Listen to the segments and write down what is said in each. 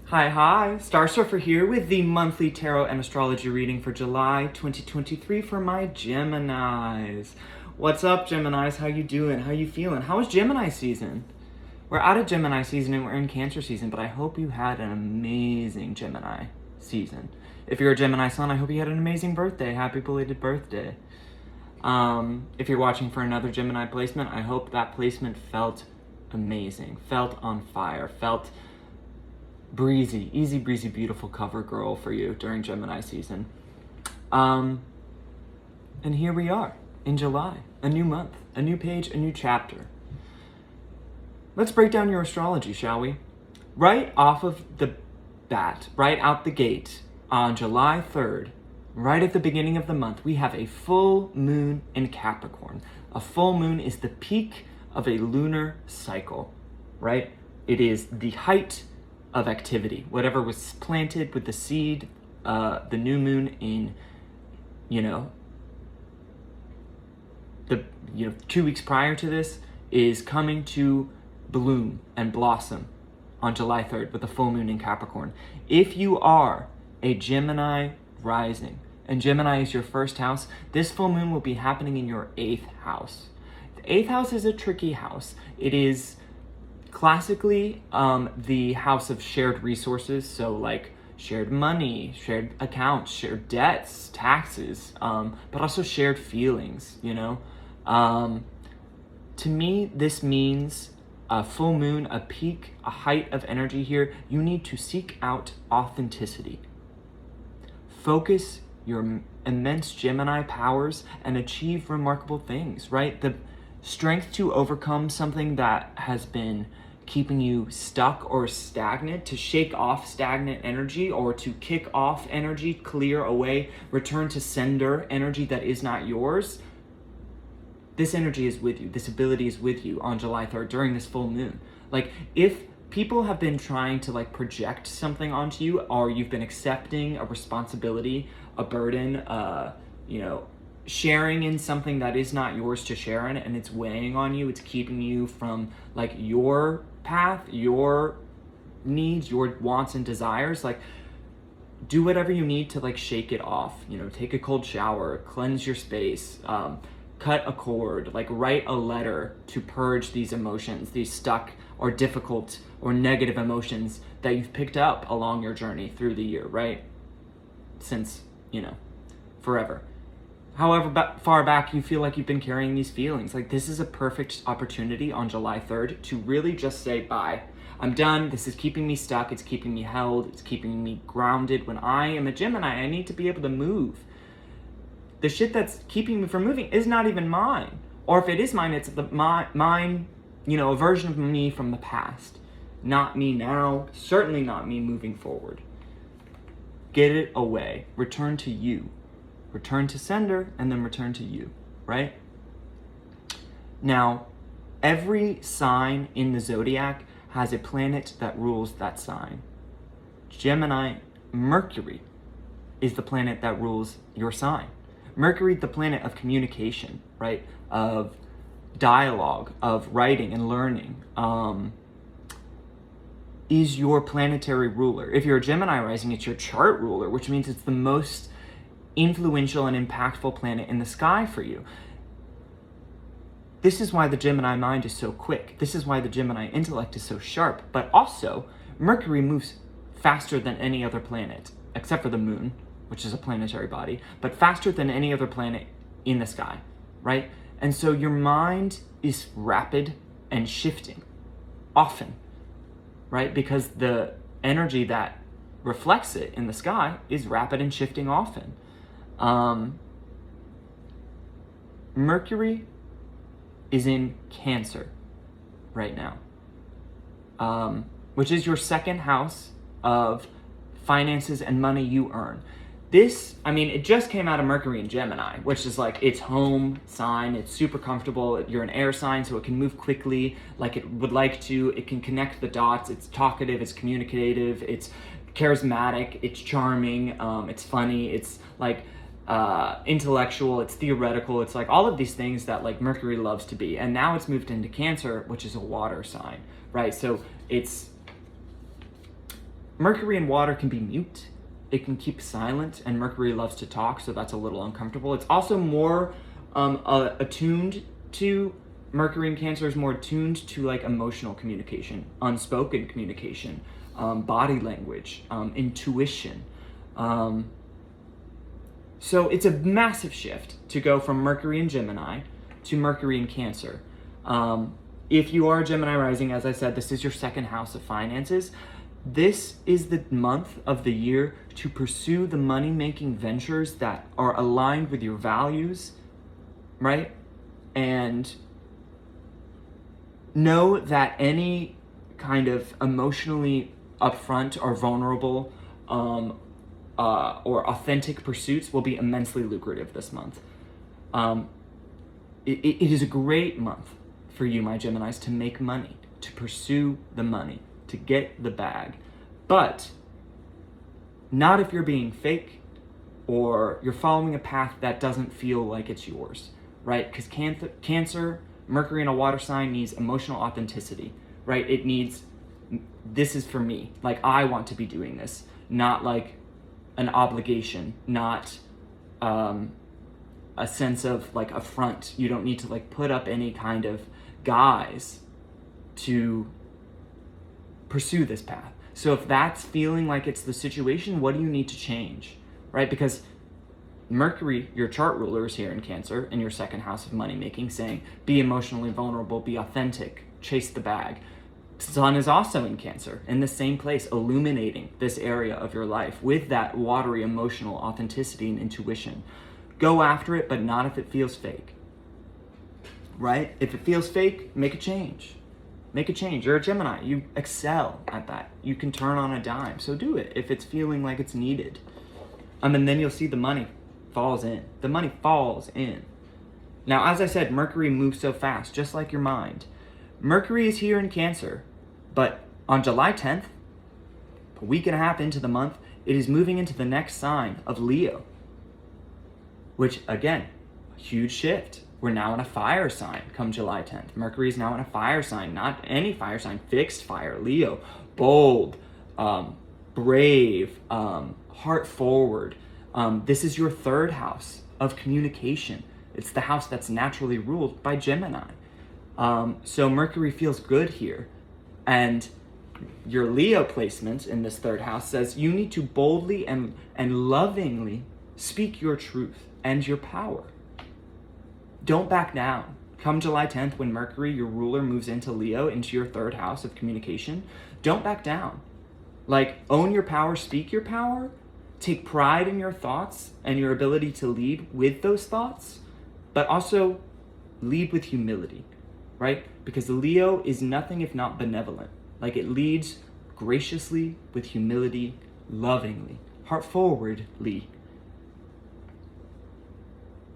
Hi, Star Surfer here with the monthly tarot and astrology reading for July 2023 for my Geminis. What's up, Geminis? How you doing? How you feeling? How was Gemini season? We're out of Gemini season and we're in Cancer season, but I hope you had an amazing Gemini season. If you're a Gemini sun, I hope you had an amazing birthday. Happy belated birthday. If you're watching for another Gemini placement, I hope that placement felt amazing, felt on fire, felt breezy, easy breezy, beautiful cover girl for you during Gemini season. And here we are in July, a new month, a new page, a new chapter. Let's break down your astrology, shall we? Right off of the bat, right out the gate, on July 3rd, right at the beginning of the month, we have a full moon in Capricorn. A full moon is the peak of a lunar cycle, right? It is the height of activity. Whatever was planted with the seed, the new moon in, 2 weeks prior to this is coming to bloom and blossom on July 3rd with the full moon in Capricorn. If you are a Gemini rising, and Gemini is your first house, this full moon will be happening in your 8th house. The 8th house is a tricky house. It is classically the house of shared resources, so like shared money, shared accounts, shared debts, taxes, but also shared feelings, To me, this means a full moon, a peak, a height of energy here. You need to seek out authenticity. Focus your immense Gemini powers and achieve remarkable things, right? The strength to overcome something that has been keeping you stuck or stagnant, to shake off stagnant energy or to kick off energy, clear away, return to sender energy that is not yours. This energy is with you. This ability is with you on July 3rd during this full moon. Like, if people have been trying to project something onto you, or you've been accepting a responsibility, a burden, sharing in something that is not yours to share in, and it's weighing on you, it's keeping you from your path, your needs, your wants and desires, do whatever you need to shake it off. Take a cold shower, cleanse your space, cut a cord, write a letter to purge these emotions, these stuck or difficult or negative emotions that you've picked up along your journey through the year, right? Since, forever. However far back you feel like you've been carrying these feelings, this is a perfect opportunity on July 3rd to really just say, bye. I'm done. This is keeping me stuck. It's keeping me held. It's keeping me grounded. When I am a Gemini, I need to be able to move. The shit that's keeping me from moving is not even mine. Or if it is mine, it's mine, a version of me from the past. Not me now. Certainly not me moving forward. Get it away. Return to you. Return to sender, and then return to you, right? Now, every sign in the zodiac has a planet that rules that sign. Gemini, Mercury is the planet that rules your sign. Mercury, the planet of communication, right? Of dialogue, of writing and learning, is your planetary ruler. If you're a Gemini rising, it's your chart ruler, which means it's the most influential and impactful planet in the sky for you. This is why the Gemini mind is so quick. This is why the Gemini intellect is so sharp. But also, Mercury moves faster than any other planet, except for the moon, which is a planetary body, but faster than any other planet in the sky, right? And so your mind is rapid and shifting often, right? Because the energy that reflects it in the sky is rapid and shifting often. Mercury is in Cancer right now, which is your second house of finances and money you earn. It just came out of Mercury in Gemini, which is its home sign. It's super comfortable. You're an air sign, so it can move quickly like it would like to. It can connect the dots. It's talkative, it's communicative, it's charismatic, it's charming, it's funny, it's intellectual, it's theoretical, it's all of these things that Mercury loves to be. And now it's moved into Cancer, which is a water sign, right? So it's Mercury in water can be mute. It can keep silent, and Mercury loves to talk, so that's a little uncomfortable. It's also more attuned to, Mercury in Cancer is more attuned to like emotional communication, unspoken communication, body language, intuition. So it's a massive shift to go from Mercury in Gemini to Mercury in Cancer. If you are Gemini rising, as I said, this is your second house of finances. This is the month of the year to pursue the money-making ventures that are aligned with your values, right? And know that any kind of emotionally upfront or vulnerable or authentic pursuits will be immensely lucrative this month. It is a great month for you, my Geminis, to make money, to pursue the money, to get the bag, but not if you're being fake or you're following a path that doesn't feel like it's yours, right? Because Cancer, Mercury in a water sign, needs emotional authenticity, right? It needs, this is for me, like I want to be doing this, not like an obligation, not a sense of like affront. You don't need to like put up any kind of guise to pursue this path. So if that's feeling like it's the situation, what do you need to change, right? Because Mercury, your chart ruler, is here in Cancer in your second house of money making, saying be emotionally vulnerable, be authentic, chase the bag. Sun is also in Cancer in the same place, illuminating this area of your life with that watery emotional authenticity and intuition. Go after it, but not if it feels fake, right? If it feels fake, make a change. Make a change. You're a Gemini. You excel at that. You can turn on a dime. So do it if it's feeling like it's needed. And then you'll see the money falls in. The money falls in. Now, as I said, Mercury moves so fast, just like your mind. Mercury is here in Cancer, but on July 10th, a week and a half into the month, it is moving into the next sign of Leo, which, again, a huge shift. We're now in a fire sign come July 10th. Mercury is now in a fire sign, not any fire sign, fixed fire, Leo. Bold, brave, heart forward. This is your third house of communication. It's the house that's naturally ruled by Gemini. So Mercury feels good here. And your Leo placement in this third house says you need to boldly and lovingly speak your truth and your power. Don't back down. Come July 10th, when Mercury, your ruler, moves into Leo, into your third house of communication, don't back down. Like, own your power, speak your power, take pride in your thoughts and your ability to lead with those thoughts, but also lead with humility, right? Because Leo is nothing if not benevolent. Like, it leads graciously, with humility, lovingly, heart forwardly.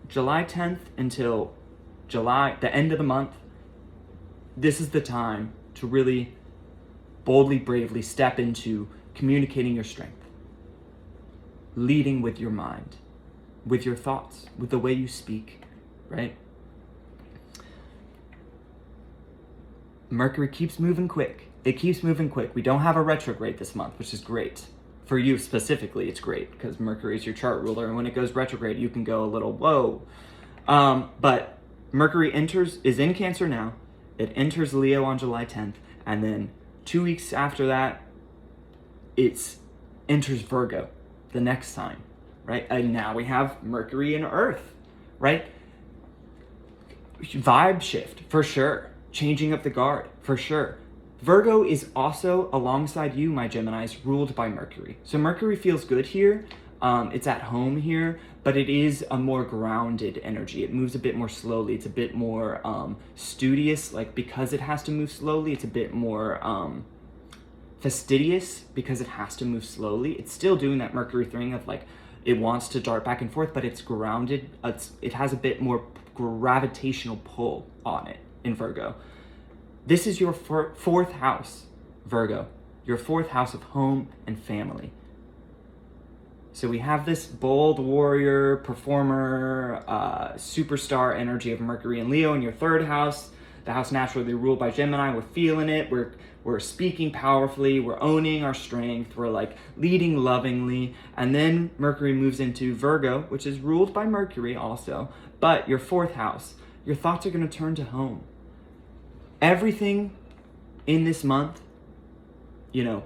July 10th until the end of the month, this is the time to really boldly, bravely step into communicating your strength, leading with your mind, with your thoughts, with the way you speak, right? Mercury keeps moving quick. It keeps moving quick. We don't have a retrograde this month, which is great. For you specifically, it's great because Mercury is your chart ruler, and when it goes retrograde, you can go a little whoa. But Mercury is in Cancer now. It enters Leo on July 10th, and then 2 weeks after that, it enters Virgo, the next sign, right? And now we have Mercury in Earth, right? Vibe shift, for sure. Changing up the guard, for sure. Virgo is also, alongside you, my Geminis, ruled by Mercury. So Mercury feels good here. It's at home here, but it is a more grounded energy. It moves a bit more slowly. It's a bit more studious, like because it has to move slowly. It's a bit more fastidious because it has to move slowly. It's still doing that Mercury thing of like, it wants to dart back and forth, but it's grounded. It has a bit more gravitational pull on it in Virgo. This is your fourth house, Virgo, your fourth house of home and family. So we have this bold warrior, performer, superstar energy of Mercury and Leo in your third house the house naturally ruled by Gemini. We're feeling it. We're speaking powerfully. We're owning our strength. We're like leading lovingly. And then Mercury moves into Virgo, which is ruled by Mercury also. But your fourth house, your thoughts are going to turn to home. Everything in this month, you know,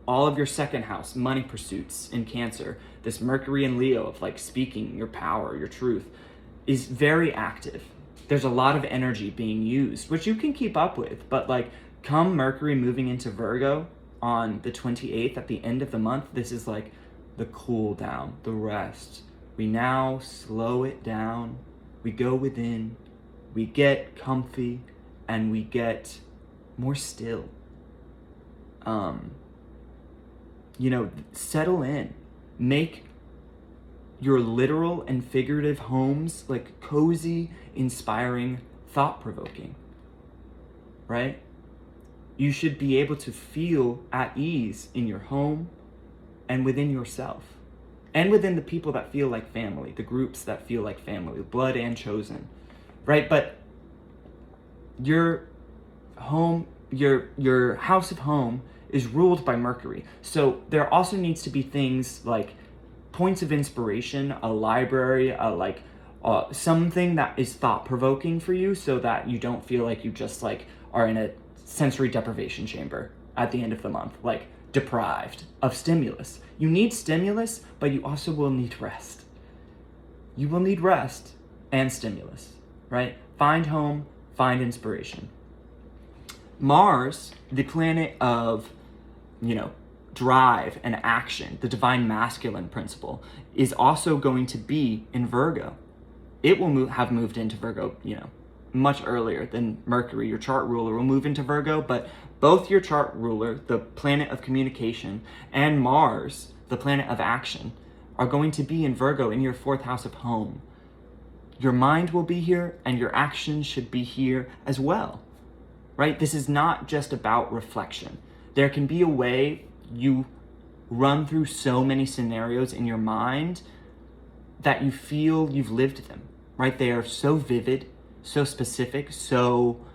all of your second house, money pursuits in Cancer, this Mercury and Leo of like speaking your power, your truth, is very active. There's a lot of energy being used, which you can keep up with, but like come Mercury moving into Virgo on the 28th at the end of the month, this is like the cool down, the rest. We now slow it down, we go within, we get comfy, and we get more still. You know, settle in, make your literal and figurative homes like cozy, inspiring, thought-provoking, right? You should be able to feel at ease in your home and within yourself and within the people that feel like family, the groups that feel like family, blood and chosen, right? But your home, your house of home is ruled by Mercury. So there also needs to be things like points of inspiration, a library, something that is thought-provoking for you so that you don't feel like you just like are in a sensory deprivation chamber at the end of the month, like deprived of stimulus. You need stimulus, but you also will need rest. You will need rest and stimulus, right? Find home, find inspiration. Mars, the planet of, you know, drive and action, the divine masculine principle, is also going to be in Virgo. It will have moved into Virgo, you know, much earlier than Mercury. Your chart ruler will move into Virgo, but both your chart ruler, the planet of communication, and Mars, the planet of action, are going to be in Virgo in your fourth house of home. Your mind will be here and your actions should be here as well, right? This is not just about reflection. There can be a way you run through so many scenarios in your mind that you feel you've lived them, right? They are so vivid, so specific, so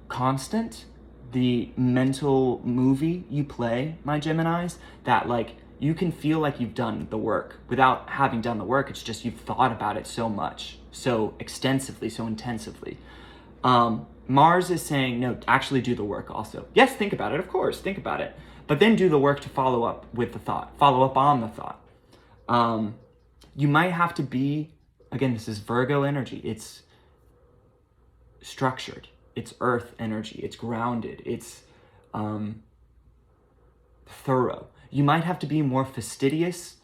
constant. The mental movie you play, my Geminis, that like you can feel like you've done the work without having done the work. It's just you've thought about it so much, so extensively, so intensively. Mars is saying, no, actually do the work also. Yes, think about it, of course, think about it. But then do the work to follow up with the thought, follow up on the thought. You might have to be, again, this is Virgo energy. It's structured, it's earth energy, it's grounded, it's thorough. You might have to be more fastidious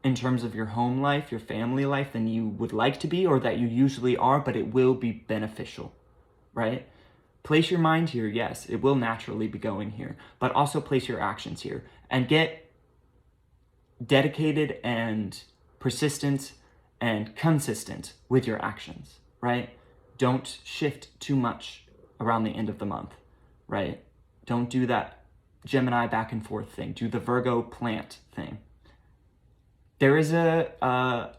in terms of your home life, your family life than you would like to be or that you usually are, but it will be beneficial, right? Place your mind here, yes, it will naturally be going here, but also place your actions here and get dedicated and persistent and consistent with your actions, right? Don't shift too much around the end of the month, right? Don't do that Gemini back and forth thing. Do the Virgo plant thing. There is a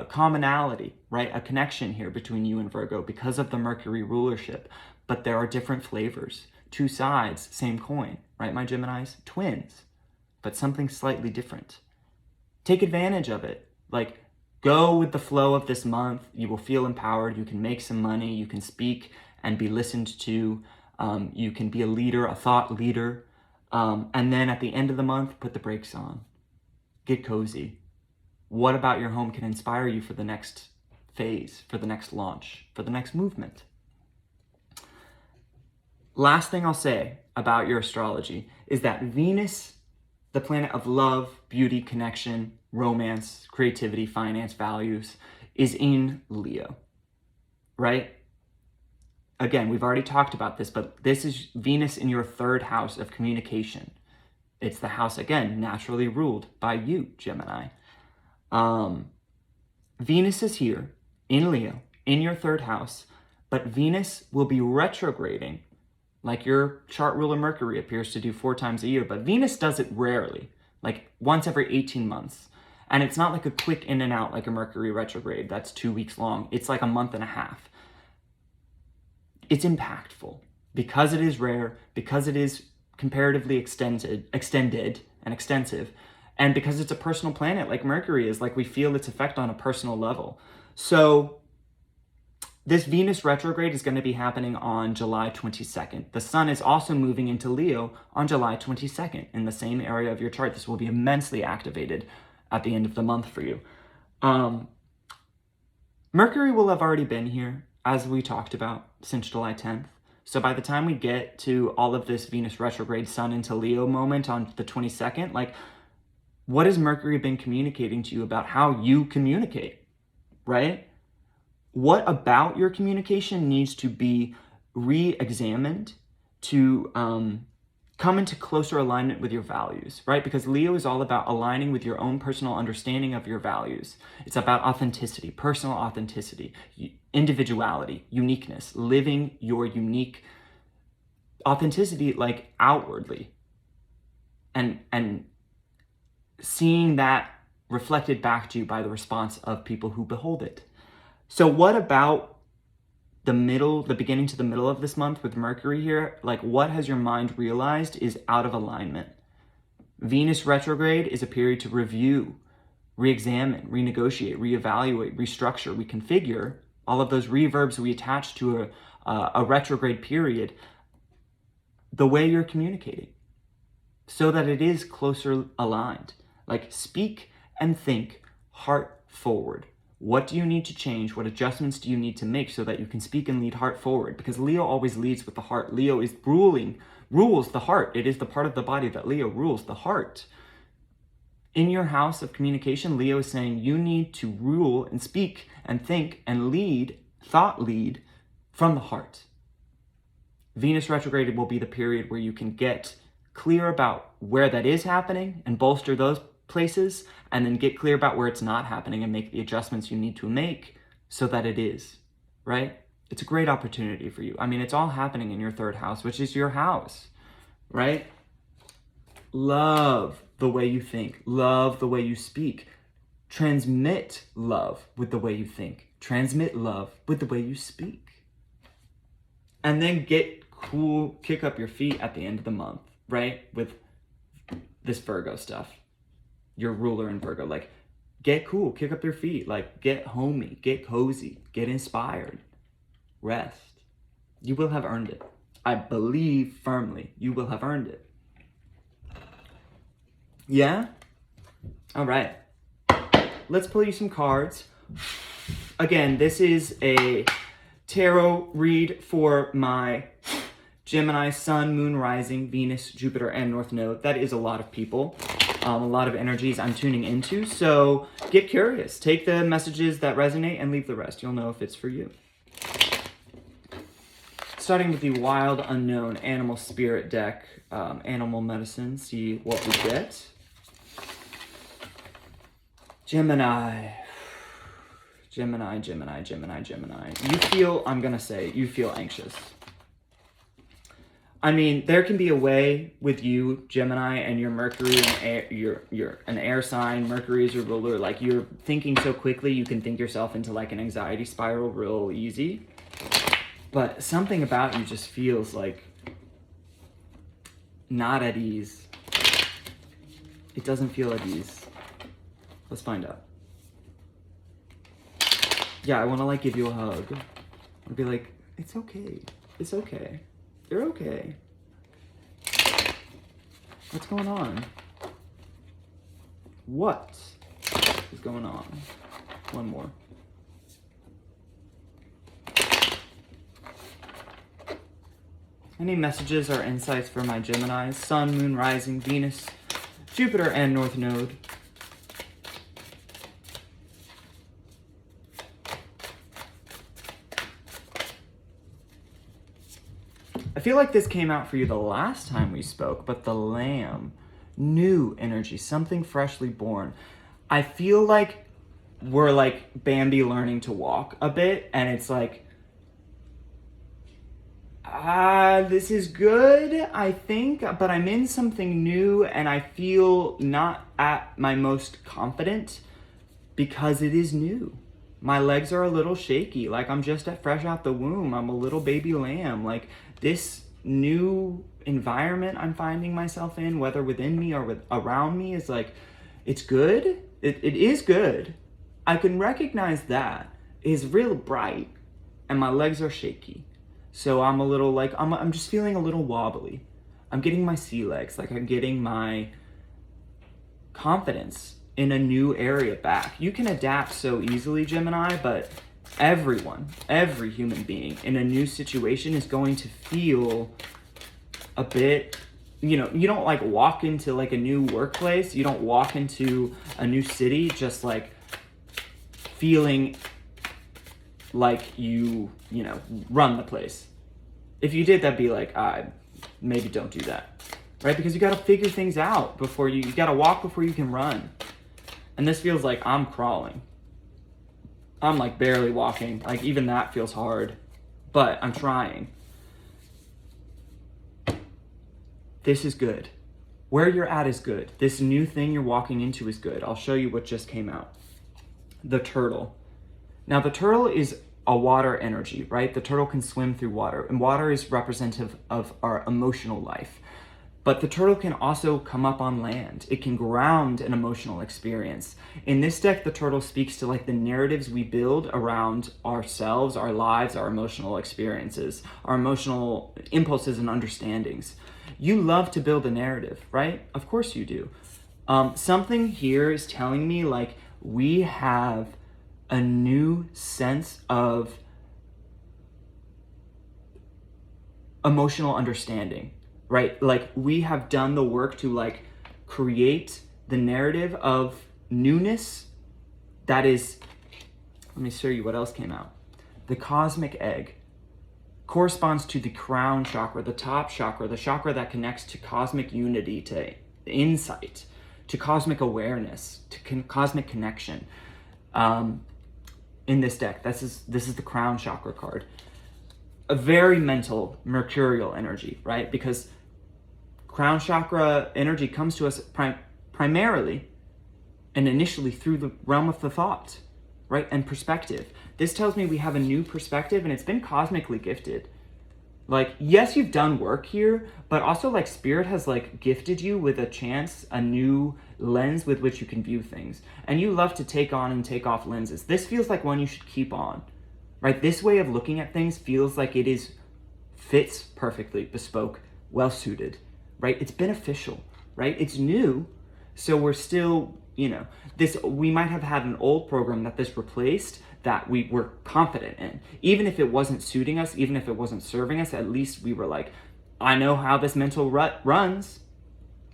commonality, right? A connection here between you and Virgo because of the Mercury rulership, but there are different flavors. Two sides, same coin, right, my Geminis? Twins, but something slightly different. Take advantage of it. Like, go with the flow of this month. You will feel empowered. You can make some money. You can speak and be listened to. You can be a leader, a thought leader. And then at the end of the month, put the brakes on. Get cozy. What about your home can inspire you for the next phase, for the next launch, for the next movement? Last thing I'll say about your astrology is that Venus, the planet of love, beauty, connection, romance, creativity, finance, values, is in Leo, right? Again, we've already talked about this, but this is Venus in your third house of communication. It's the house, again, naturally ruled by you, Gemini. Venus is here in Leo, in your third house, but Venus will be retrograding, like your chart ruler Mercury appears to do 4 times a year, but Venus does it rarely, like once every 18 months. And it's not like a quick in and out like a Mercury retrograde that's 2 weeks long. It's like a month and a half. it's impactful because it is rare, because it is comparatively extended and extensive, and because it's a personal planet like Mercury is, like we feel its effect on a personal level. So this Venus retrograde is going to be happening on July 22nd. The sun is also moving into Leo on July 22nd in the same area of your chart. This will be immensely activated at the end of the month for you. Mercury will have already been here, as we talked about, since July 10th. So by the time we get to all of this Venus retrograde sun into Leo moment on the 22nd, like, what has Mercury been communicating to you about how you communicate, right? What about your communication needs to be re-examined to come into closer alignment with your values, right? Because Leo is all about aligning with your own personal understanding of your values. It's about authenticity, personal authenticity, individuality, uniqueness, living your unique authenticity like outwardly, and seeing that reflected back to you by the response of people who behold it. So what about the beginning to the middle of this month with Mercury here? Like, what has your mind realized is out of alignment? Venus retrograde is a period to review, re-examine, renegotiate, reevaluate, restructure, reconfigure, all of those reverbs we attach to a retrograde period, the way you're communicating, so that it is closer aligned. Like, speak and think heart forward. What do you need to change? What adjustments do you need to make so that you can speak and lead heart forward? Because Leo always leads with the heart. Leo is rules the heart. It is the part of the body that Leo rules, the heart. In your house of communication, Leo is saying you need to rule and speak and think and lead from the heart. Venus retrograde will be the period where you can get clear about where that is happening and bolster those places, and then get clear about where it's not happening and make the adjustments you need to make so that it is, right? It's a great opportunity for you. I mean, it's all happening in your third house, which is your house, right? Love the way you think. Love the way you speak. Transmit love with the way you think. Transmit love with the way you speak. And then get cool, kick up your feet at the end of the month, right? With this Virgo stuff. Your ruler in Virgo, like, get cool, kick up your feet, like, get homey, get cozy, get inspired, rest. You will have earned it. I believe firmly you will have earned it. Yeah? All right. Let's pull you some cards. Again, this is a tarot read for my Gemini, Sun, Moon, Rising, Venus, Jupiter, and North Node. That is a lot of people. A lot of energies I'm tuning into. So get curious. Take the messages that resonate and leave the rest. You'll know if it's for you. Starting with the Wild Unknown Animal Spirit deck, Animal Medicine. See what we get. Gemini. Gemini, Gemini, Gemini, Gemini. You feel anxious. I mean, there can be a way with you, Gemini, and your Mercury, and you're an air sign. Mercury is your ruler. Like, you're thinking so quickly, you can think yourself into like an anxiety spiral real easy. But something about you just feels like not at ease. It doesn't feel at ease. Let's find out. Yeah, I want to like give you a hug. I'd be like, it's okay. It's okay. You're okay. What's going on? What is going on? One more. Any messages or insights for my Geminis? Sun, Moon, Rising, Venus, Jupiter, and North Node. I feel like this came out for you the last time we spoke, but the Lamb, new energy, something freshly born. I feel like we're like Bambi learning to walk a bit, and it's like, this is good, I think, but I'm in something new, and I feel not at my most confident because it is new. My legs are a little shaky, like I'm just fresh out the womb. I'm a little baby lamb. Like this new environment I'm finding myself in, whether within me or around me, is like, it's good. It is good. I can recognize that. It is real bright, and my legs are shaky. So I'm a little like, I'm just feeling a little wobbly. I'm getting my sea legs, like I'm getting my confidence in a new area back. You can adapt so easily, Gemini, but everyone, every human being in a new situation is going to feel a bit, you don't like walk into like a new workplace. You don't walk into a new city just like feeling like you run the place. If you did, that'd be like, maybe don't do that, right? Because you got to figure things out before you got to walk before you can run. And this feels like I'm crawling. I'm like barely walking. Like even that feels hard, but I'm trying. This is good. Where you're at is good. This new thing you're walking into is good. I'll show you what just came out. The turtle. Now the turtle is a water energy, right? The turtle can swim through water, and water is representative of our emotional life. But the turtle can also come up on land. It can ground an emotional experience. In this deck, the turtle speaks to like the narratives we build around ourselves, our lives, our emotional experiences, our emotional impulses and understandings. You love to build a narrative, right? Of course you do. Something here is telling me like we have a new sense of emotional understanding, right? Like we have done the work to like create the narrative of newness that is, let me show you what else came out. The cosmic egg corresponds to the crown chakra, the top chakra, the chakra that connects to cosmic unity, to insight, to cosmic awareness, to cosmic connection. In this deck, this is the crown chakra card. A very mental, mercurial energy, right? Because crown chakra energy comes to us primarily and initially through the realm of the thought, right? And perspective. This tells me we have a new perspective, and it's been cosmically gifted. Like, yes, you've done work here, but also like spirit has like gifted you with a chance, a new lens with which you can view things. And you love to take on and take off lenses. This feels like one you should keep on, right? This way of looking at things feels like it fits perfectly, bespoke, well suited, right? It's beneficial, right? It's new. So we're still, we might have had an old program that this replaced that we were confident in. Even if it wasn't suiting us, even if it wasn't serving us, at least we were like, I know how this mental rut runs,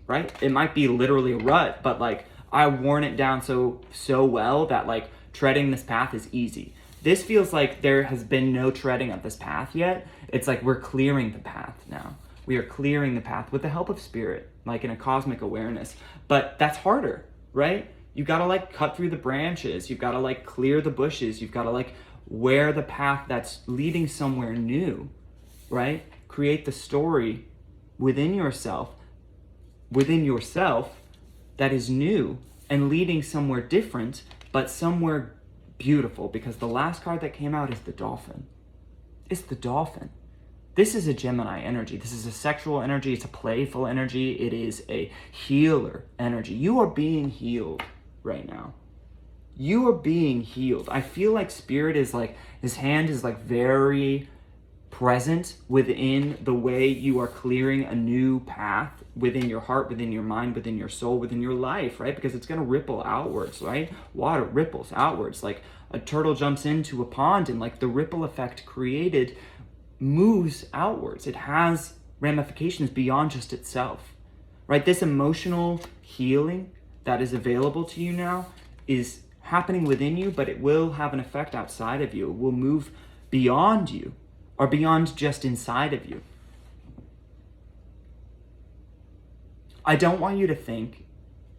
right? It might be literally a rut, but like I've worn it down so well that like treading this path is easy. This feels like there has been no treading of this path yet. It's like we're clearing the path now. We are clearing the path with the help of spirit, like in a cosmic awareness. But that's harder, right? You gotta like cut through the branches. You've gotta like clear the bushes. You've gotta like wear the path that's leading somewhere new, right? Create the story within yourself that is new and leading somewhere different, but somewhere beautiful, because the last card that came out is the dolphin. It's the dolphin. This is a Gemini energy. This is a sexual energy. It's a playful energy. It is a healer energy. You are being healed right now. You are being healed. I feel like spirit is like, his hand is like very present within the way you are clearing a new path within your heart, within your mind, within your soul, within your life, right? Because it's going to ripple outwards, right? Water ripples outwards. Like a turtle jumps into a pond and like the ripple effect created moves outwards. It has ramifications beyond just itself, right? This emotional healing that is available to you now is happening within you, but it will have an effect outside of you. It will move beyond you, or beyond just inside of you. I don't want you to think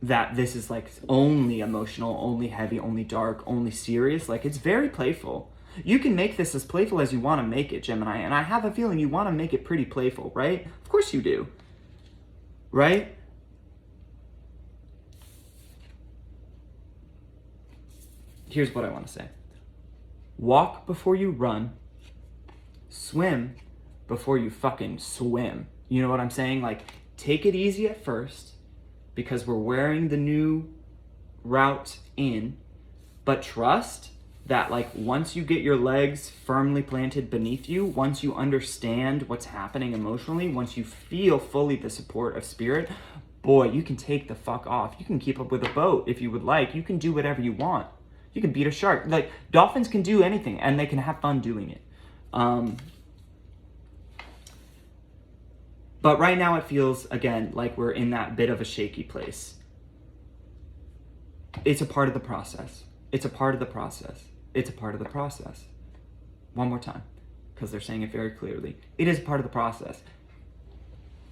that this is like only emotional, only heavy, only dark, only serious. Like it's very playful. You can make this as playful as you want to make it, Gemini, and I have a feeling you want to make it pretty playful, right? Of course you do, right? Here's what I want to say. Walk before you run. Swim before you fucking swim. You know what I'm saying? Like, take it easy at first because we're wearing the new route in, but trust that, like, once you get your legs firmly planted beneath you, once you understand what's happening emotionally, once you feel fully the support of spirit, boy, you can take the fuck off. You can keep up with a boat if you would like. You can do whatever you want. You can beat a shark. Like, dolphins can do anything, and they can have fun doing it. But right now it feels, again, like we're in that bit of a shaky place. It's a part of the process. It's a part of the process. It's a part of the process. One more time, because they're saying it very clearly. It is part of the process.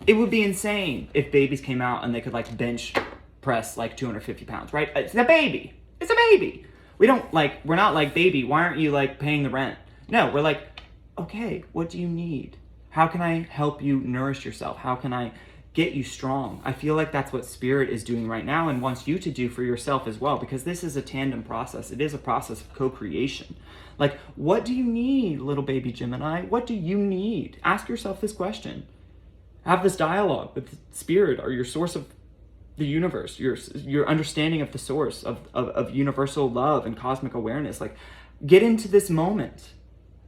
It would be insane if babies came out and they could, like, bench press like 250 pounds, right? It's a baby. It's a baby. We're not like, baby, why aren't you, like, paying the rent? No, we're like, okay, what do you need? How can I help you nourish yourself? How can I get you strong? I feel like that's what spirit is doing right now and wants you to do for yourself as well, because this is a tandem process. It is a process of co-creation. Like, what do you need, little baby Gemini? What do you need? Ask yourself this question. Have this dialogue with spirit or your source of the universe, your understanding of the source of universal love and cosmic awareness. Like, get into this moment.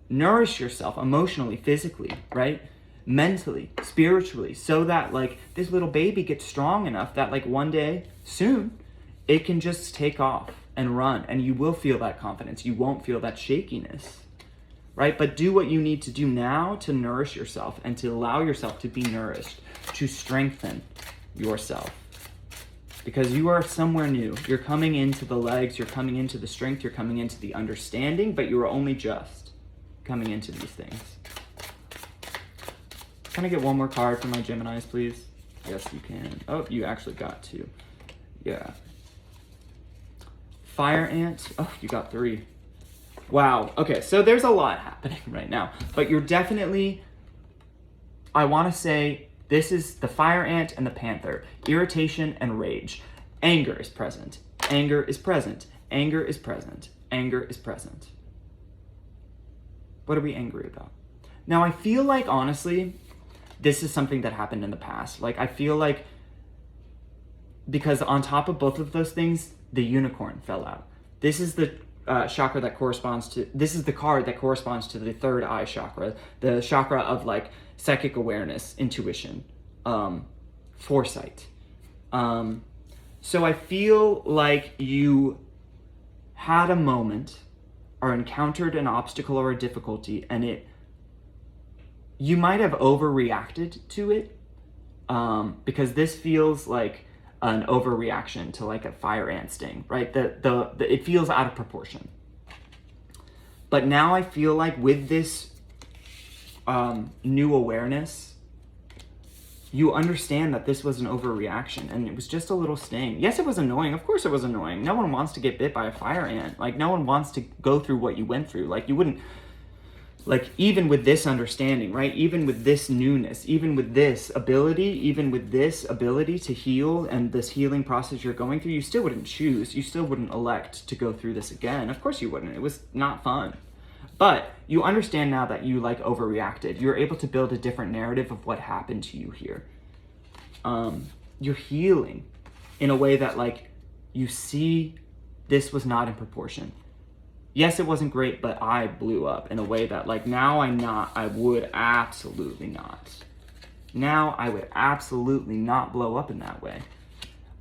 Nourish yourself emotionally, physically, right? Mentally, spiritually, so that, like, this little baby gets strong enough that, like, one day, soon, it can just take off and run, and you will feel that confidence. You won't feel that shakiness, right? But do what you need to do now to nourish yourself and to allow yourself to be nourished, to strengthen yourself. Because you are somewhere new. You're coming into the legs, you're coming into the strength, you're coming into the understanding, but you are only just coming into these things. Can I get one more card for my Geminis, please? Yes, you can. Oh, you actually got two. Yeah. Fire ant. Oh, you got three. Wow. Okay, so there's a lot happening right now. But you're definitely, I want to say, this is the fire ant and the panther. Irritation and rage. Anger is present. Anger is present. Anger is present. Anger is present. What are we angry about? Now, I feel like, honestly, this is something that happened in the past. Like, I feel like, because on top of both of those things, the unicorn fell out. This is the chakra that corresponds to, this is the card that corresponds to the third eye chakra, the chakra of, like, psychic awareness, intuition, foresight. So I feel like you had a moment or encountered an obstacle or a difficulty, and you might have overreacted to it, because this feels like an overreaction to, like, a fire ant sting, right? It feels out of proportion. But now I feel like with this new awareness, you understand that this was an overreaction and it was just a little sting. Yes, it was annoying. Of course it was annoying. No one wants to get bit by a fire ant. Like, no one wants to go through what you went through. Like, you wouldn't, like, even with this understanding, right? Even with this newness, even with this ability to heal and this healing process you're going through, you still wouldn't choose. You still wouldn't elect to go through this again. Of course you wouldn't. It was not fun. But you understand now that you, like, overreacted. You're able to build a different narrative of what happened to you here. You're healing in a way that, like, you see this was not in proportion. Yes, it wasn't great, but I blew up in a way that, like, now I would absolutely not. Now I would absolutely not blow up in that way.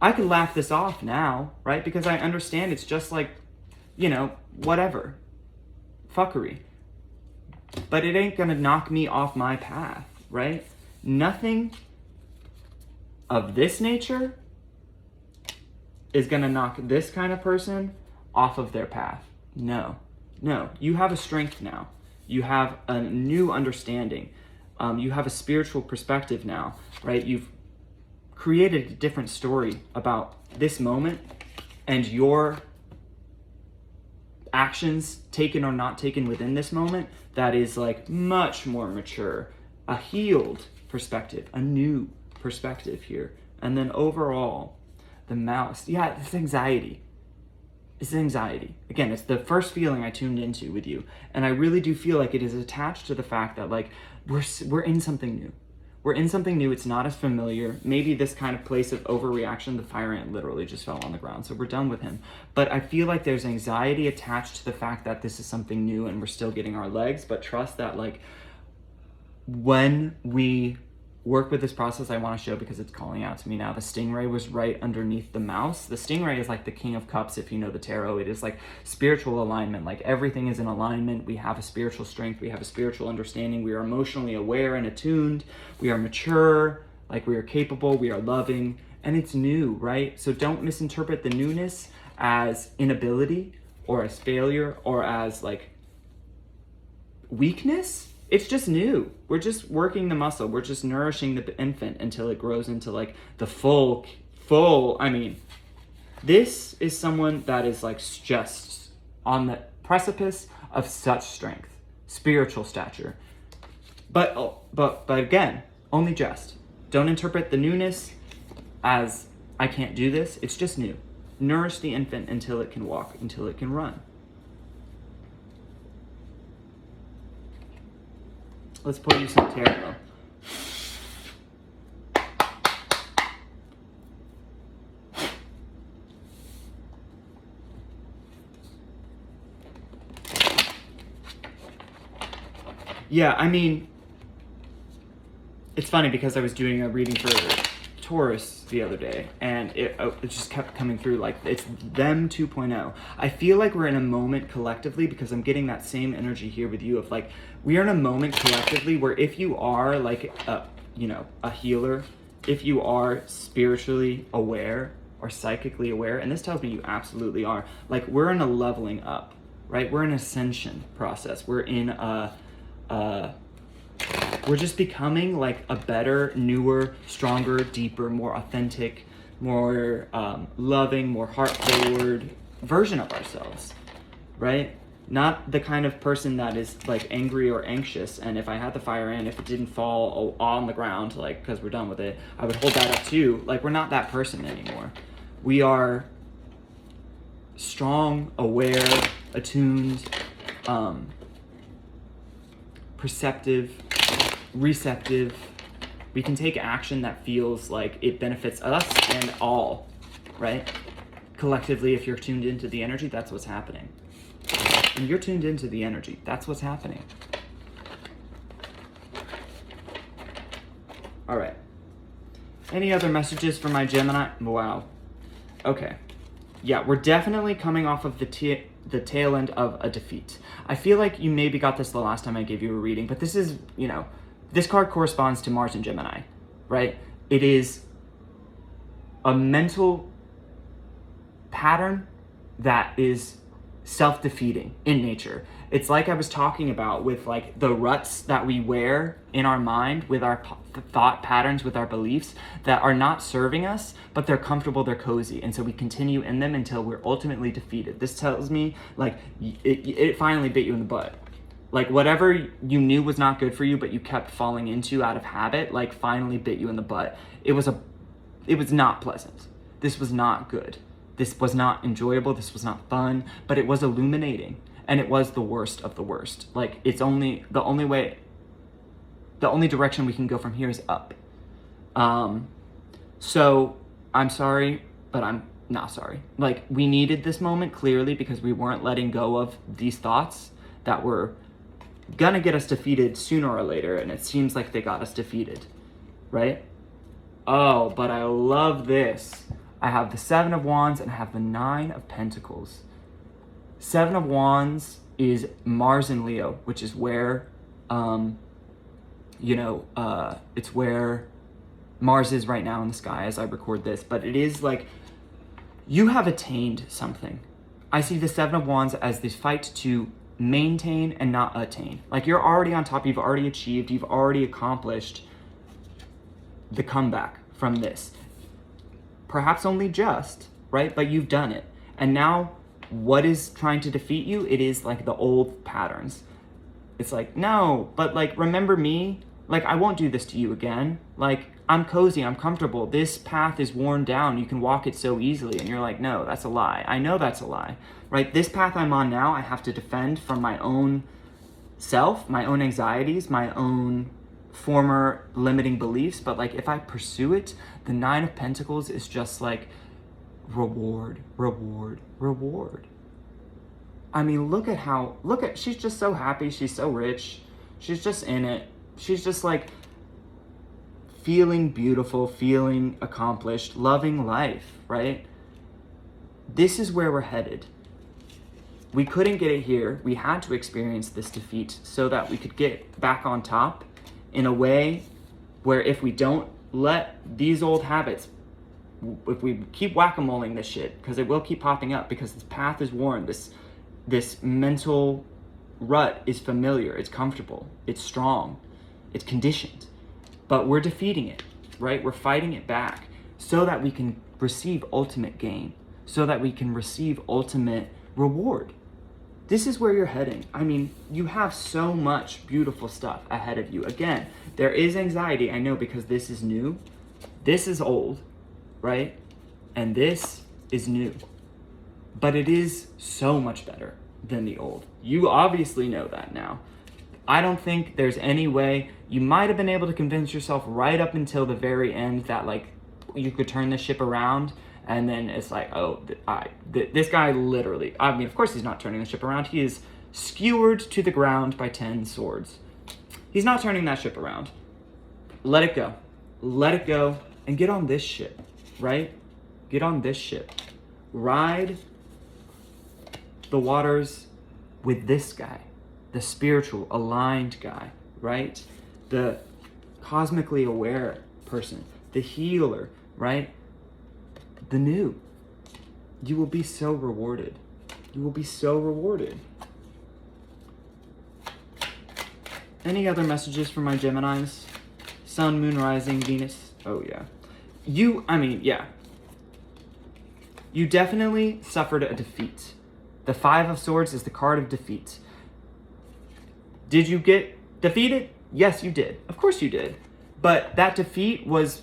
I can laugh this off now, right? Because I understand it's just like, you know, whatever. Fuckery. But it ain't gonna knock me off my path, right? Nothing of this nature is gonna knock this kind of person off of their path. No. You have a strength now. You have a new understanding. You have a spiritual perspective now, right? You've created a different story about this moment and your actions taken or not taken within this moment that is, like, much more mature, a healed perspective, a new perspective here. And then overall, the mouse, yeah, this anxiety. It's anxiety. Again, it's the first feeling I tuned into with you. And I really do feel like it is attached to the fact that like we're in something new. We're in something new. It's not as familiar. Maybe this kind of place of overreaction, the fire ant literally just fell on the ground. So we're done with him. But I feel like there's anxiety attached to the fact that this is something new and we're still getting our legs. But trust that like when we work with this process, I want to show, because it's calling out to me now, the stingray was right underneath the mouse. The stingray is like the king of cups. If you know the tarot, it is like spiritual alignment. Like everything is in alignment. We have a spiritual strength. We have a spiritual understanding. We are emotionally aware and attuned. We are mature, like we are capable, we are loving, and it's new, right? So don't misinterpret the newness as inability or as failure or as like weakness. It's just new. We're just working the muscle. We're just nourishing the infant until it grows into like the full, I mean, this is someone that is like just on the precipice of such strength, spiritual stature. But again, only just. Don't interpret the newness as I can't do this. It's just new. Nourish the infant until it can walk, until it can run. Let's pour you some tarot. Yeah, I mean, it's funny because I was doing a reading for Taurus the other day, and it just kept coming through like it's them 2.0. I feel like we're in a moment collectively, because I'm getting that same energy here with you of like we are in a moment collectively where if you are like a healer, if you are spiritually aware or psychically aware, and this tells me you absolutely are, like we're in a leveling up, right? We're in an ascension process. We're in we're just becoming like a better, newer, stronger, deeper, more authentic, more loving, more heart-forward version of ourselves, right? Not the kind of person that is like angry or anxious, and if I had the fire ant, if it didn't fall on the ground, like because we're done with it, I would hold that up too. Like we're not that person anymore. We are strong, aware, attuned, perceptive, receptive. We can take action that feels like it benefits us and all, right? Collectively, if you're tuned into the energy, that's what's happening. When you're tuned into the energy, that's what's happening. All right. Any other messages for my Gemini? Wow. Okay. Yeah, we're definitely coming off of the tail end of a defeat. I feel like you maybe got this the last time I gave you a reading, but this is, this card corresponds to Mars and Gemini, right? It is a mental pattern that is self-defeating in nature. It's like I was talking about with like the ruts that we wear in our mind with our thought patterns, with our beliefs that are not serving us, but they're comfortable, they're cozy. And so we continue in them until we're ultimately defeated. This tells me like it finally bit you in the butt. Like whatever you knew was not good for you, but you kept falling into out of habit, like finally bit you in the butt. It was not pleasant. This was not good. This was not enjoyable. This was not fun, but it was illuminating, and it was the worst of the worst. Like the only direction we can go from here is up. So I'm sorry, but I'm not sorry. Like we needed this moment clearly because we weren't letting go of these thoughts that were gonna get us defeated sooner or later, and it seems like they got us defeated, right? Oh, but I love this. I have the 7 of Wands and I have the 9 of Pentacles. 7 of Wands is Mars in Leo, which is where, it's where Mars is right now in the sky as I record this. But it is like, you have attained something. I see the 7 of Wands as this fight to maintain and not attain. Like you're already on top, you've already achieved, you've already accomplished the comeback from this. Perhaps only just, right? But you've done it. And now what is trying to defeat you? It is like the old patterns. It's like, no, but like, remember me? Like, I won't do this to you again. Like, I'm cozy, I'm comfortable, this path is worn down, you can walk it so easily. And you're like, no, that's a lie. I know that's a lie, right? This path I'm on now, I have to defend from my own self, my own anxieties, my own former limiting beliefs. But like, if I pursue it, the Nine of Pentacles is just like reward, reward, reward. I mean, look at, she's just so happy. She's so rich. She's just in it. She's just like feeling beautiful, feeling accomplished, loving life, right? This is where we're headed. We couldn't get it here. We had to experience this defeat so that we could get back on top in a way where if we don't let these old habits, if we keep whack-a-moling this shit, because it will keep popping up, because this path is worn, this mental rut is familiar, it's comfortable, it's strong, it's conditioned, but we're defeating it, right? We're fighting it back so that we can receive ultimate gain, so that we can receive ultimate reward. This is where you're heading. I mean, you have so much beautiful stuff ahead of you. Again, there is anxiety, I know, because this is new, this is old, right? And this is new. But it is so much better than the old. You obviously know that now. I don't think there's any way. You might have been able to convince yourself right up until the very end that like you could turn the ship around, and then it's like, oh, this guy literally, I mean, of course he's not turning the ship around. He is skewered to the ground by 10 swords. He's not turning that ship around. Let it go. Let it go and get on this ship, right? Get on this ship. Ride the waters with this guy, the spiritual, aligned guy, right? The cosmically aware person, the healer, right? The new. You will be so rewarded. You will be so rewarded. Any other messages from my Geminis? Sun, Moon, Rising, Venus. Oh yeah. Yeah. You definitely suffered a defeat. The Five of Swords is the card of defeat. Did you get defeated? Yes, you did. Of course you did. But that defeat was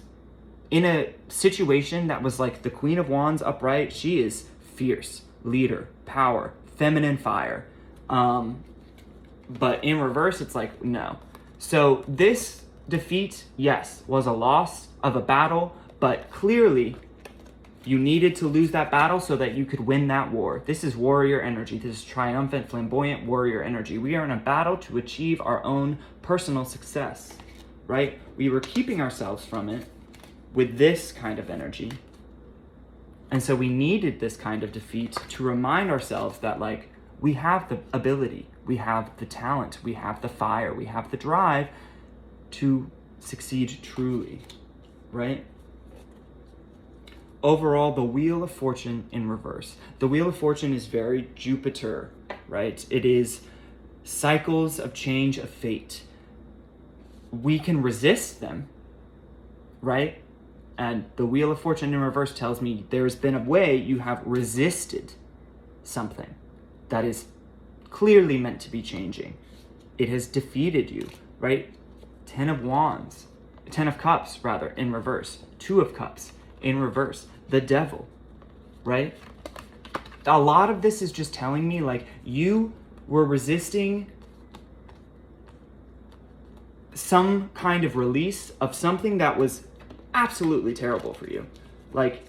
in a situation that was like the Queen of Wands upright. She is fierce, leader, power, feminine fire. But in reverse, it's like, no. So this defeat, yes, was a loss of a battle, but clearly you needed to lose that battle so that you could win that war. This is warrior energy. This is triumphant, flamboyant warrior energy. We are in a battle to achieve our own personal success, right? We were keeping ourselves from it with this kind of energy. And so we needed this kind of defeat to remind ourselves that, like, we have the ability, we have the talent, we have the fire, we have the drive to succeed truly, right? Overall, the Wheel of Fortune in reverse. The Wheel of Fortune is very Jupiter, right? It is cycles of change of fate. We can resist them, right? And the Wheel of Fortune in reverse tells me there's been a way you have resisted something that is clearly meant to be changing. It has defeated you, right? 10 of Wands, 10 of Cups rather, in reverse. 2 of Cups in reverse. The Devil, right? A lot of this is just telling me, like, you were resisting some kind of release of something that was absolutely terrible for you. Like,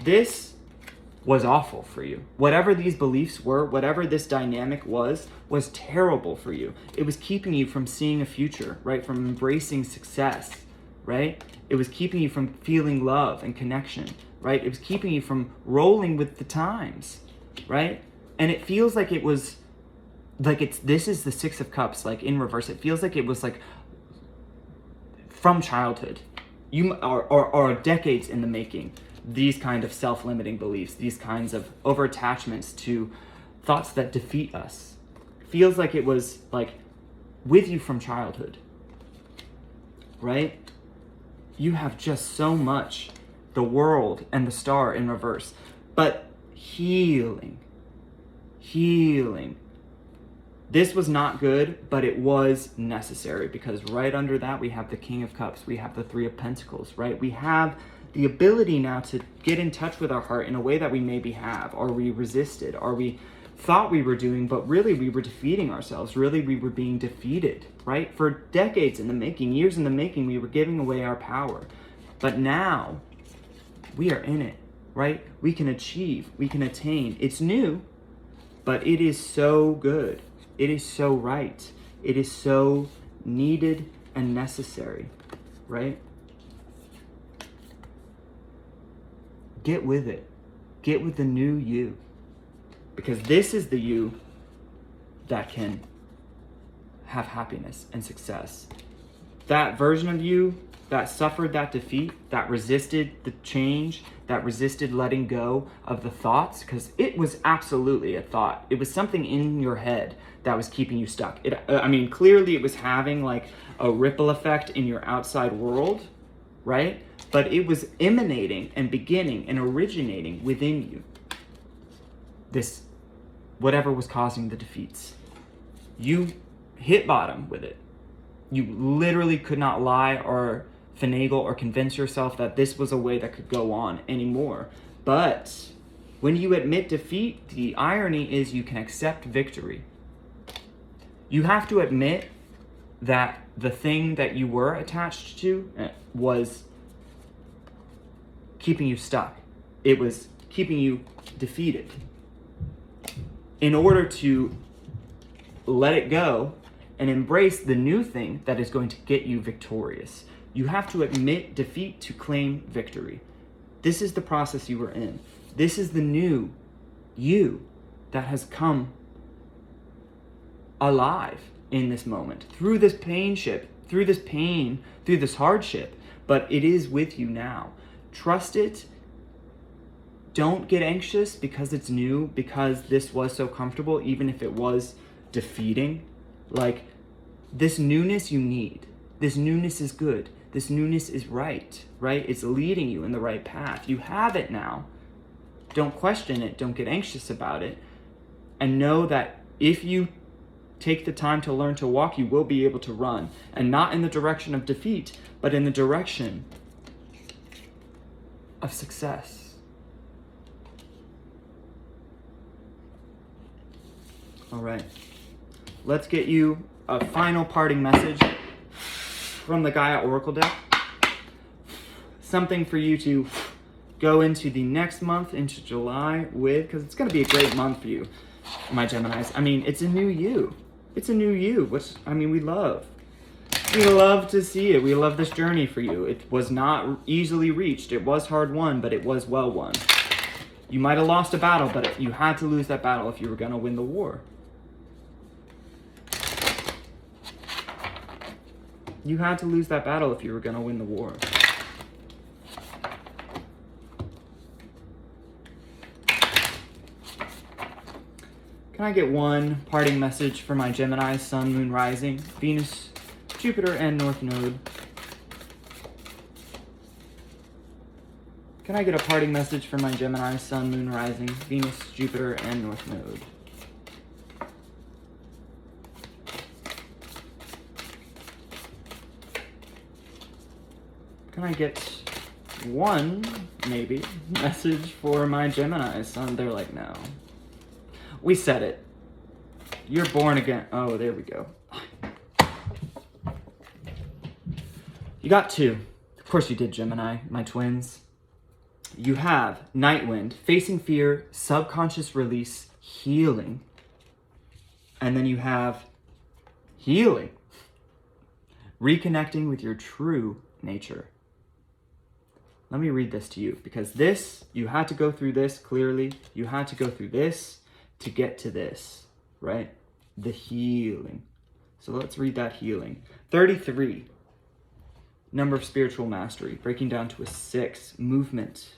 this was awful for you. Whatever these beliefs were, whatever this dynamic was terrible for you. It was keeping you from seeing a future, right? From embracing success, right? It was keeping you from feeling love and connection, right? It was keeping you from rolling with the times, right? And it feels like it was, like this is the 6 of Cups, like in reverse. It feels like it was like from childhood, or decades in the making. These kind of self-limiting beliefs, these kinds of over-attachments to thoughts that defeat us. Feels like it was like with you from childhood, right? You have just so much, the World and the Star in reverse, but healing, This was not good, but it was necessary, because right under that we have the King of Cups, we have the Three of Pentacles, right? We have the ability now to get in touch with our heart in a way that we maybe have, or we resisted, or we thought we were doing, but really we were defeating ourselves. Really we were being defeated, right? For decades in the making, years in the making, we were giving away our power. But now we are in it, right? We can achieve, we can attain. It's new, but it is so good. It is so right. It is so needed and necessary, right? Get with it. Get with the new you. Because this is the you that can have happiness and success. That version of you that suffered that defeat, that resisted the change, that resisted letting go of the thoughts, because it was absolutely a thought. It was something in your head that was keeping you stuck. Clearly it was having like a ripple effect in your outside world, right? But it was emanating and beginning and originating within you. This, whatever was causing the defeats. You hit bottom with it. You literally could not lie or finagle or convince yourself that this was a way that could go on anymore. But when you admit defeat, the irony is you can accept victory. You have to admit that the thing that you were attached to was keeping you stuck. It was keeping you defeated. In order to let it go and embrace the new thing that is going to get you victorious, you have to admit defeat to claim victory. This is the process you were in. This is the new you that has come alive in this moment, through this pain, through this hardship, but it is with you now. Trust it. Don't get anxious because it's new, because this was so comfortable, even if it was defeating. Like, this newness you need. This newness is good. This newness is right? It's leading you in the right path. You have it now. Don't question it. Don't get anxious about it. And know that if you take the time to learn to walk, you will be able to run. And not in the direction of defeat, but in the direction of success. All right. Let's get you a final parting message from the Gaia Oracle deck. Something for you to go into the next month, into July with, because it's going to be a great month for you, my Geminis. It's a new you. It's a new you, which, we love. We love to see it. We love this journey for you. It was not easily reached. It was hard won, but it was well won. You might have lost a battle, but you had to lose that battle if you were going to win the war. You had to lose that battle if you were going to win the war. Can I get one parting message for my Gemini, Sun, Moon, Rising, Venus, Jupiter, and North Node? Can I get a parting message for my Gemini, Sun, Moon, Rising, Venus, Jupiter, and North Node? Can I get one, maybe, message for my Gemini, Sun? They're like, no. We said it. You're born again. Oh, there we go. You got two. Of course you did, Gemini, my twins. You have Nightwind, facing fear, subconscious release, healing. And then you have healing, reconnecting with your true nature. Let me read this to you, because this, you had to go through this, clearly. You had to go through this to get to this, right? The healing. So let's read that healing. 33, number of spiritual mastery, breaking down to a 6, movement.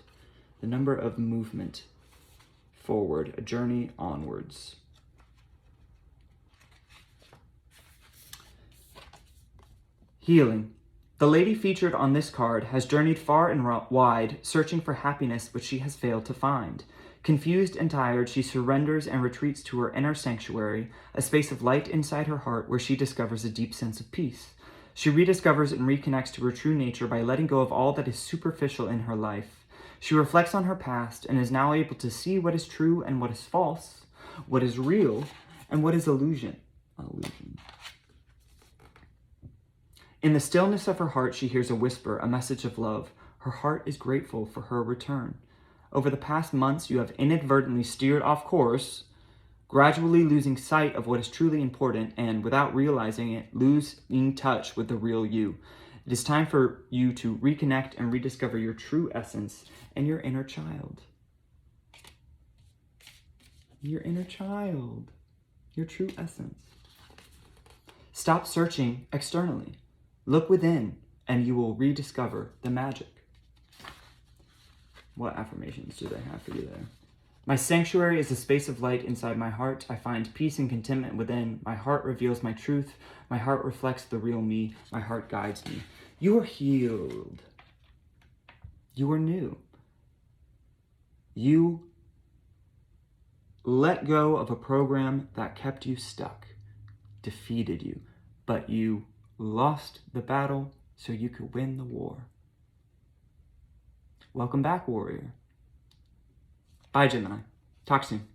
The number of movement forward, a journey onwards. Healing. The lady featured on this card has journeyed far and wide, searching for happiness which she has failed to find. Confused and tired, she surrenders and retreats to her inner sanctuary, a space of light inside her heart where she discovers a deep sense of peace. She rediscovers and reconnects to her true nature by letting go of all that is superficial in her life. She reflects on her past and is now able to see what is true and what is false, what is real and what is illusion. In the stillness of her heart, she hears a whisper, a message of love. Her heart is grateful for her return. Over the past months, you have inadvertently steered off course, gradually losing sight of what is truly important and, without realizing it, losing touch with the real you. It is time for you to reconnect and rediscover your true essence and your inner child. Your inner child. Your true essence. Stop searching externally. Look within, and you will rediscover the magic. What affirmations do they have for you there? My sanctuary is a space of light inside my heart. I find peace and contentment within. My heart reveals my truth. My heart reflects the real me. My heart guides me. You are healed. You are new. You let go of a program that kept you stuck, defeated you, but you lost the battle so you could win the war. Welcome back, warrior. Bye, Gemini. Talk soon.